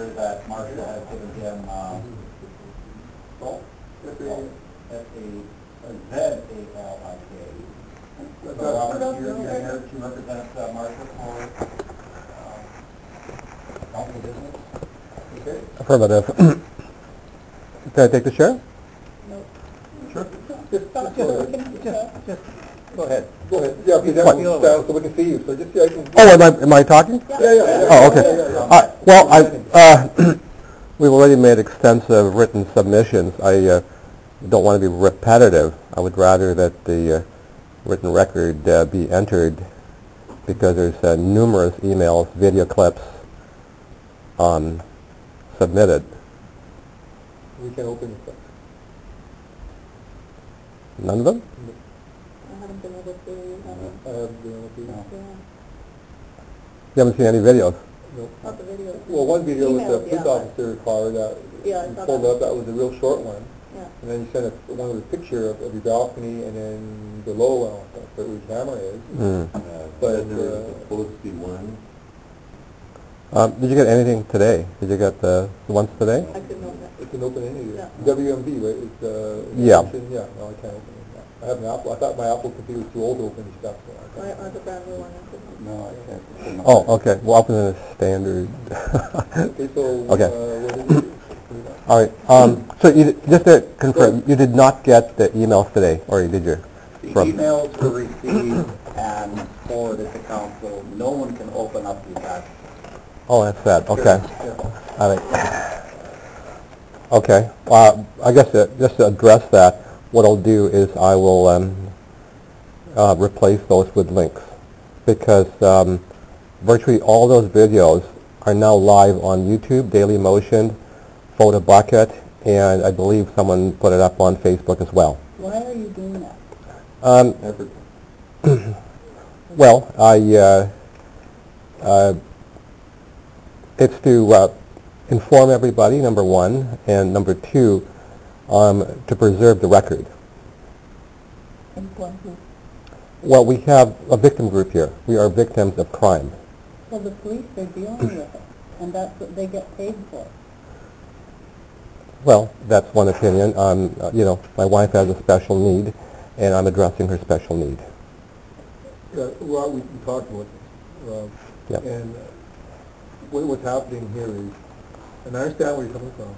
here that Marshall has given him, S-A-Z-A-L-I-K. So Robert, you're here to represent Marshall for county business? Okay. Affirmative. Can I take the chair? No. Sure. Just go ahead. Go ahead. Yeah, because that will stand so we can see you. So just, yeah, I can... Oh, am I talking? Yeah. Oh, okay. Well, we've already made extensive written submissions. I don't want to be repetitive. I would rather that the written record be entered because there's numerous emails, video clips submitted. We can open it. None of them? I haven't been able to. You haven't seen any videos? No. Not the video. Well, one video was the Emails, police officer car that Yeah, I you saw pulled that. up. That was a real short one. Yeah. And then you sent one with a picture of your balcony and then below where your camera is. But there was supposed to be one. Did you get anything today? Did you get the ones today? I couldn't open it. it can open any. Yeah. WMB, right? It's Yeah. Yeah. No, I can't open it. Yeah. I have an Apple. I thought my Apple computer was too old to open this stuff. So I have a brand new one. I couldn't. No, I can't. Oh, okay. Well, up in the standard. Okay, so Okay. What is it? All right. So just to confirm, you did not get the emails today, or did you? The emails were received and forwarded to council. No one can open up the attachment. Oh, that's that. Okay. Yeah. All right. Okay. I guess just to address that, what I'll do is I will replace those with links because virtually all those videos are now live on YouTube, Daily Motion, Photo Bucket, and I believe someone put it up on Facebook as well. Why are you doing that? Well, it's to inform everybody, number one, and number two, to preserve the record. Inform who? Well, we have a victim group here. We are victims of crime. Well, the police are dealing with it, and that's what they get paid for. Well, that's one opinion. You know, my wife has a special need, and I'm addressing her special need. Yeah, well, we talked about this. Yep. And what's happening here is, and I understand where you're coming from,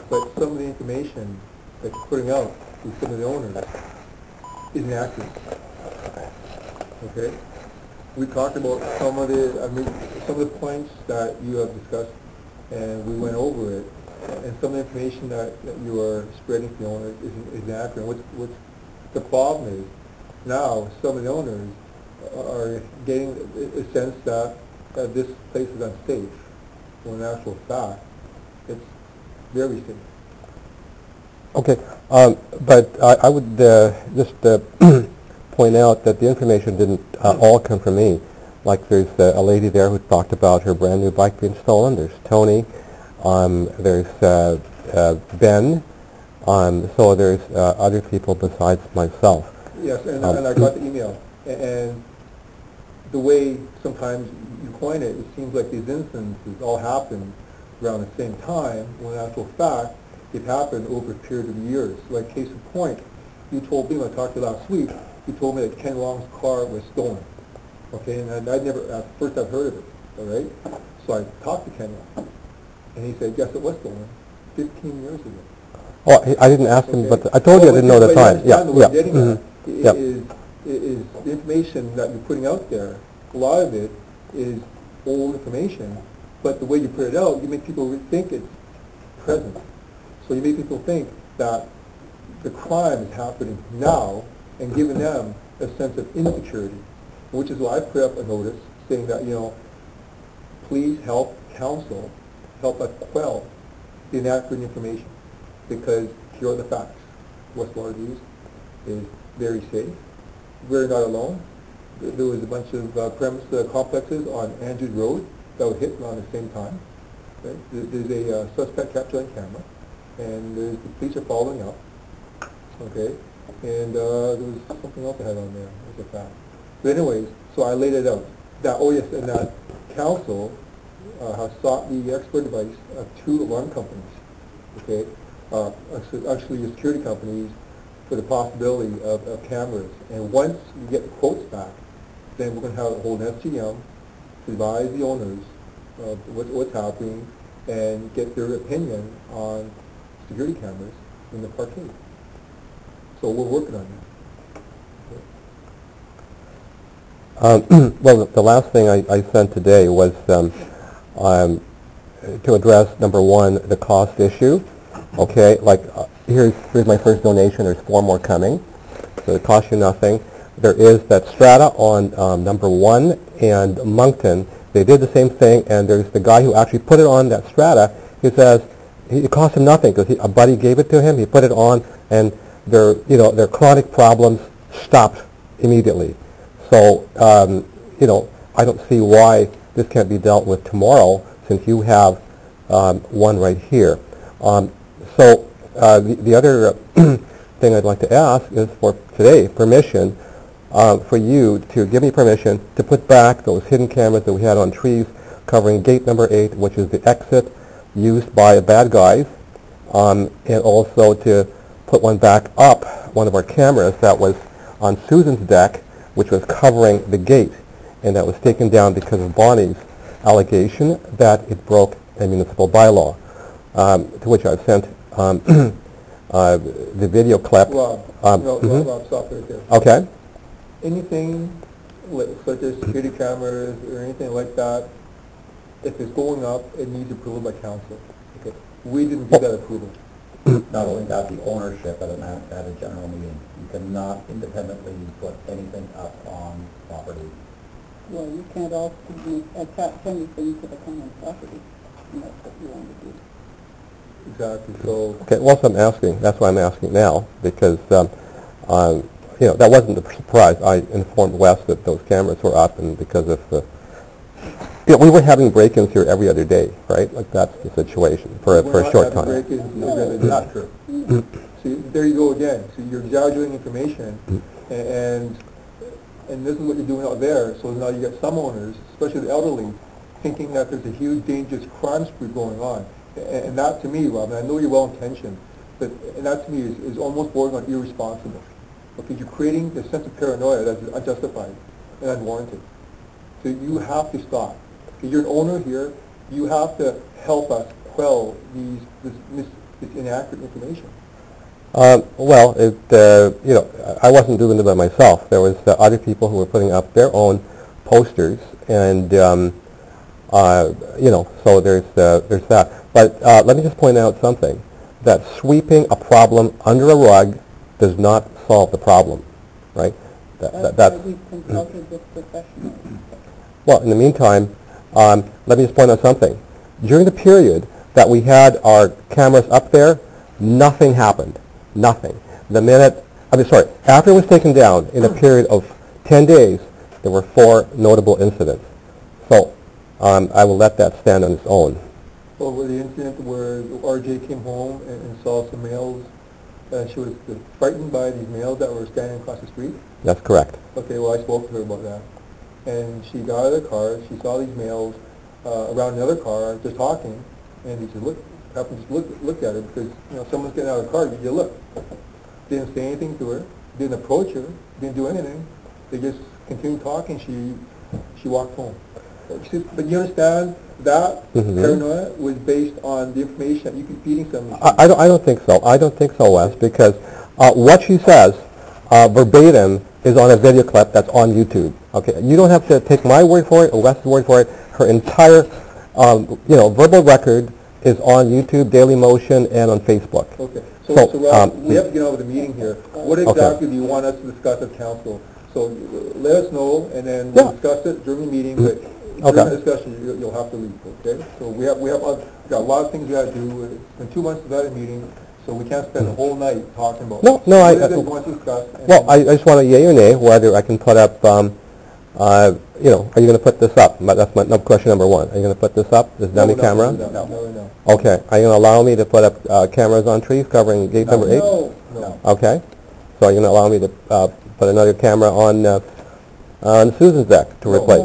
but some of the information that you're putting out with some of the owners isn't accurate. Okay? We talked about some of the points that you have discussed, and we went over it, and some of the information that you are spreading to the owners isn't accurate. What's the problem is, now some of the owners are getting a sense that this place is unsafe, when in actual fact, it's very safe. Okay, but I would just point out that the information didn't all come from me. Like there's a lady there who talked about her brand new bike being stolen. There's Tony. There's Ben. So there's other people besides myself. Yes, and I got the email. And the way sometimes you coin it, it seems like these instances all happen around the same time, when in actual fact, it happened over a period of years. Like case in point, you told me when I talked to you last week, you told me that Ken Long's car was stolen. Okay, and I'd never, at first I've heard of it, all right? So I talked to Ken Long, and he said, yes, it was stolen 15 years ago. Oh, I didn't ask him, but I told you I didn't know the time. Yeah, Is the information that you're putting out there, a lot of it is old information, but the way you put it out, you make people think it's present. So you make people think that the crime is happening now and giving them a sense of insecurity, which is why I put up a notice saying that, you know, please help counsel, help us quell the inaccurate information, because here are the facts. Westwater Views is very safe. We're not alone. There was a bunch of premise complexes on Andrews Road that were hit around the same time. Right? There's a suspect captured on camera, and the police are following up. Okay, and there was something else I had on there. It was a fact. But anyways, so I laid it out. That and that council have sought the expert advice of 2 alarm companies, okay, actually security companies, for the possibility of cameras. And once we get the quotes back, then we're going to hold an SGM to advise the owners of what's happening and get their opinion on security cameras in the parkade. So we're working on that. Well, the last thing I sent today was to address, number one, the cost issue. Okay, like here's my first donation. There's 4 more coming, so it costs you nothing. There is that strata on number 1 and Moncton. They did the same thing, and there's the guy who actually put it on that strata. He says it cost him nothing because a buddy gave it to him. He put it on, and their chronic problems stopped immediately. So I don't see why this can't be dealt with tomorrow, since you have one right here. So the other thing I'd like to ask is for today permission for you to give me permission to put back those hidden cameras that we had on trees covering gate number 8, which is the exit used by bad guys, and also to put one back up, one of our cameras that was on Susan's deck, which was covering the gate, and that was taken down because of Bonnie's allegation that it broke a municipal bylaw, to which I've sent the video clip. Rob, Rob, stop right there. Okay. Anything such as security cameras or anything like that, if it's going up, it needs approval by council. Okay. We didn't give that approval. Not only that, the ownership at a general meeting. You cannot independently put anything up on property. Well, you can't also attach anything to the common property, and that's what you want to do. Exactly. So. Okay. Well, I'm asking. That's why I'm asking now, because that wasn't a surprise. I informed Wes that those cameras were up, and because of the, we were having break-ins here every other day, right? Like that's the situation for a short time. Not true. See, there you go again. So you're exaggerating information, and this is what you're doing out there. So now you get some owners, especially the elderly, thinking that there's a huge dangerous crime spree going on. And that to me, Rob, and I know you're well-intentioned, but and that to me is almost bordering on irresponsible. Okay, you're creating a sense of paranoia that's unjustified and unwarranted. So you have to stop. If you're an owner here, you have to help us quell this inaccurate information. Well, I wasn't doing it by myself. There was other people who were putting up their own posters, and so there's that. But let me just point out something: that sweeping a problem under a rug does not solve the problem, right? That's why we've consulted with professionals. Well, in the meantime, let me just point out something. During the period that we had our cameras up there, nothing happened. Nothing. After it was taken down, in a period of 10 days, there were 4 notable incidents. So I will let that stand on its own. Over the incident where RJ came home and saw some males, she was frightened by these males that were standing across the street? That's correct. Okay, well, I spoke to her about that. And she got out of the car, she saw these males around another car just talking, and he said, happened to look at her because, someone's getting out of the car, you look. Didn't say anything to her, didn't approach her, didn't do anything. They just continued talking, she walked home. But you understand that paranoia was based on the information that you keep feeding somebody. I don't think so. I don't think so, Wes, because what she says verbatim is on a video clip that's on YouTube. Okay, you don't have to take my word for it or Wes's word for it. Her entire, verbal record is on YouTube, Daily Motion, and on Facebook. Okay. So Rob, we have to get over the meeting here. What exactly do you want us to discuss at council? So let us know, and then we'll discuss it during the meeting. But during the discussion, you'll have to leave. Okay. So we have got a lot of things we got to do. It's been 2 months without a meeting, so we can't spend the whole night talking about. I just want a yay or nay whether I can put up. Are you going to put this up? That's my question number 1. Are you going to put this up, this dummy camera? No. Okay. Are you going to allow me to put up cameras on trees covering gate number 8? No. Okay. So are you going to allow me to put another camera on on Susan's deck to replace?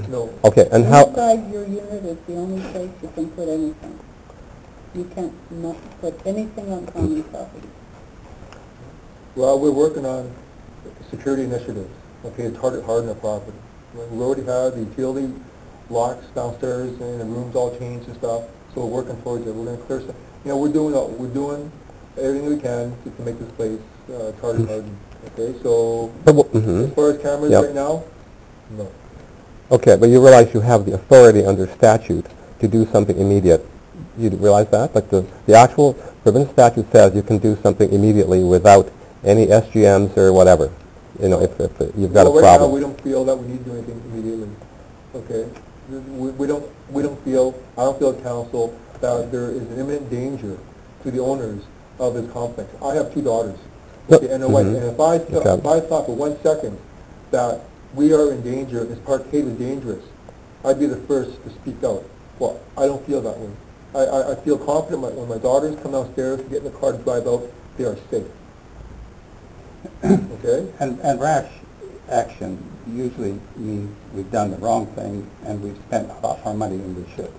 No. Okay, and how, Inside your unit is the only place you can put anything. You can't not put anything on common property. Well, we're working on security initiatives, okay, to harden our property. We already have the utility locks downstairs and the rooms all changed and stuff, so we're working towards it. We're going to clear some, we're doing everything we can to make this place charter hardened, okay? So, as far as cameras right now, no. okay, but you realize you have the authority under statute to do something immediate. You realize that? Like the actual provincial statute says you can do something immediately without any SGMs or whatever, if you've got a problem. Right now, we don't feel that we need to do anything immediately, okay? We don't feel, I don't feel at council that there is an imminent danger to the owners of this complex. I have 2 daughters, okay, and a wife, and if I thought for 1 second that we are in danger, this parkade is dangerous, I'd be the first to speak out. Well, I don't feel that way. I feel confident when my daughters come downstairs to get in the car to drive out, they are safe. Okay? And rash action usually means we've done the wrong thing and we've spent a lot more money than we should.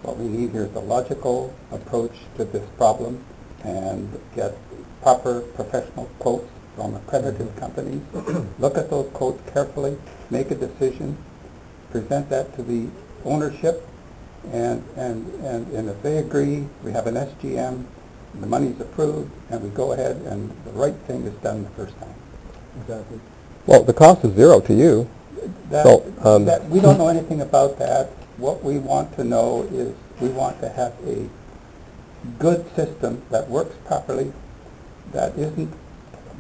What we need here is a logical approach to this problem and get proper professional quotes from accredited companies. Look at those quotes carefully, make a decision, present that to the ownership, and if they agree, we have an SGM, the money's approved, and we go ahead and the right thing is done the first time. Exactly. Well, the cost is zero to you. We don't know anything about that. What we want to know is we want to have a good system that works properly, that isn't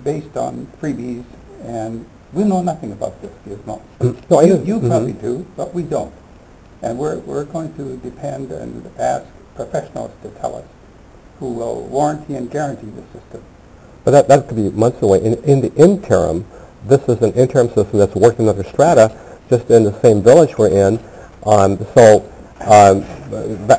based on freebies, and we know nothing about this, Gizmo. No, you probably do, but we don't. And we're going to depend and ask professionals to tell us who will warranty and guarantee the system. But that could be months away. In the interim, this is an interim system that's working under strata, just in the same village we're in.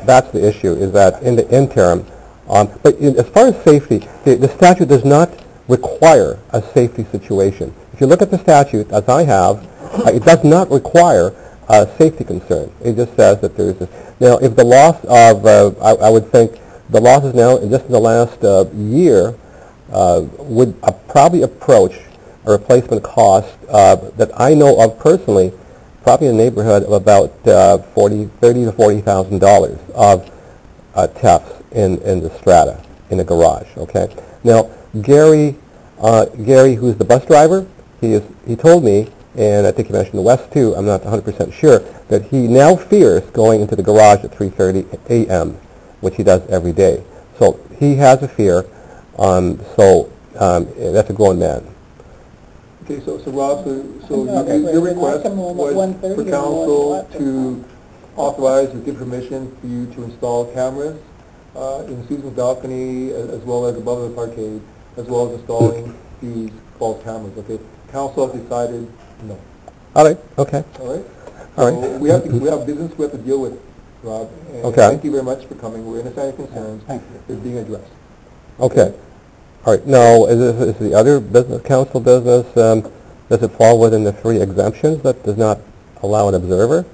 That's the issue, is that in the interim. But as far as safety, the statute does not require a safety situation. If you look at the statute, as I have, it does not require a safety concern. It just says that there is a... Now, if the loss of, I would think, the losses now, just in the last year, would probably approach a replacement cost that I know of personally, probably in the neighborhood of about $30,000 to $40,000 of thefts in the strata, in the garage. Okay. Now, Gary, who's the bus driver, he told me, and I think he mentioned the West too, I'm not 100% sure, that he now fears going into the garage at 3:30 a.m., which he does every day. So he has a fear. That's a grown man. Okay, so Rob, your request was for council to authorize or give permission for you to install cameras in Susan's balcony, as well as above the parkade, as well as installing these false cameras. Okay, council has decided no. All right. Okay. All right. All right. So we have business we have to deal with, Rob. And okay. Thank you very much for coming. We're understanding concerns. Thank you. They're being addressed. Okay. All right. Now, is the other business, council business, does it fall within the 3 exemptions that does not allow an observer?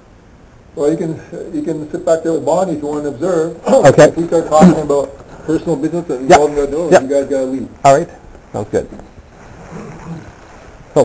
Well, you can sit back there with Bonnie if you want to observe. Okay. If we start talking about personal business that involving our doing, you guys got to leave. All right. Sounds good.